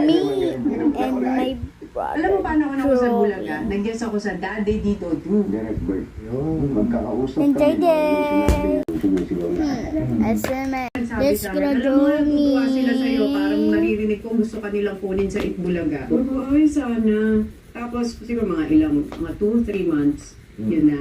me and my Alam mo paano ako sa Bulaga? Nag-guess ako sa Daddy Dito Do. Direct birth. Yun, magkakausap Enjoy kami. din. Sumisigaw na. SMA. Sabi Let's sa amin, alam mo, graduate natutuwa sila sa'yo. me. Parang naririnig ko gusto kanilang kunin sa Itbulaga. Ay, sana. Tapos, siguro mga ilang, mga 2-3 months, yun na.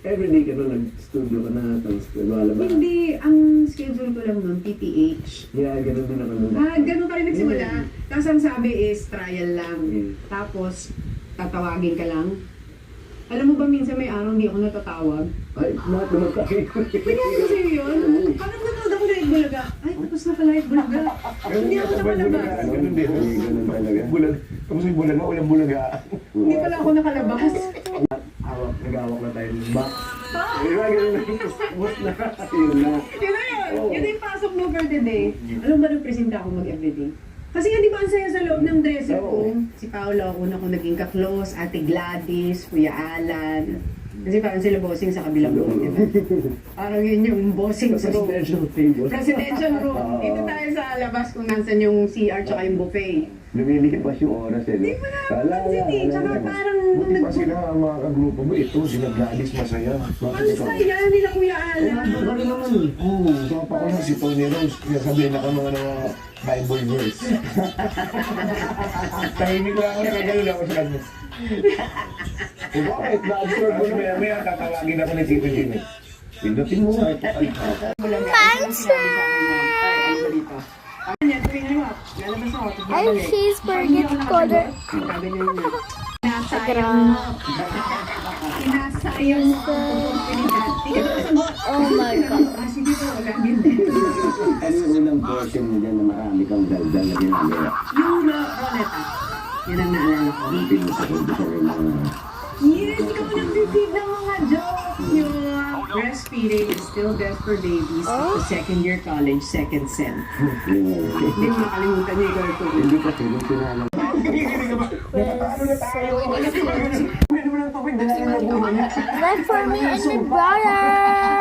Everyday ka na nag-studio ka na, tapos naglalabas. Hindi, ang schedule ko lang nun, PTH. Yeah, ganun din ako nun. Ganun ka rin nagsimula. Tapos ang sabi is, trial lang. Tapos, tatawagin ka lang. Alam mo ba, minsan may araw hindi ako natatawag? Ay, lahat naman tayo. Nangyari ko sa'yo yun? Parang nanood ako na Itbulaga. Ay, tapos na pala Itbulaga. Hindi ako nakalabas. Ganun din. Ganun talaga. Bulag. Tapos yung bulag na, walang bulaga. Hindi pala ako nakalabas. Nag-awak na tayo ng back. Diba, ganun na. Bus na. Yun na. Yun na yun. Yun na yung pasok mo for the day. Alam ba nung presenta ako mag-everyday? Kasi nga di ba ang saya sa loob ng dresser ko? Si Paolo, una ko naging ka-close, Ate Gladys, Kuya Alan. Kasi parang sila bossing sa kabilang room, di ba? Parang yun yung bossing sa room. Presidential table. Presidential room. Dito tayo sa labas kung nasan yung CR tsaka yung buffet. Lumilipas yung oras eh. Hindi mo na pansin eh. Tsaka parang Buti pa sila ang mga kagrupo mo. Ito, sila Gladys Masaya. ang saya nila Kuya Alan. Ano naman? Oo, papa ko na si Tony Rose. Kaya sabihin na ka mga Bible verse. Tahimik lang ako, nakagano'n ako sa kanya. Eh bakit? Na-absorb mo na maya-maya, tatawagin ako ni Tito Jimmy. Pindutin mo nga. Pansa! Ay, ano dito? Ano yan? Tingnan mo. Lalabas ako. tapos Ay, babalik. cheeseburger color. Sabi niya yun. Sinasayang mo. Sinasayang mo ang oportunidad. Tingnan mo sa mo. Oh my God. Ah, sige po. Wala din. Ano yung unang portion mo dyan na marami kang daldal na ginagawa? Yung roleta. Yan ang naalala ko. Hindi mo sa kundi sa rin mga... Yes, ikaw nag-repeat ng mga jokes. Yung breastfeeding is still best for babies. Oh. Second year college, second sem. Hindi Hindi mo makalimutan niya ikaw ito. Hindi kasi nung sinanong... Left for me and my brother.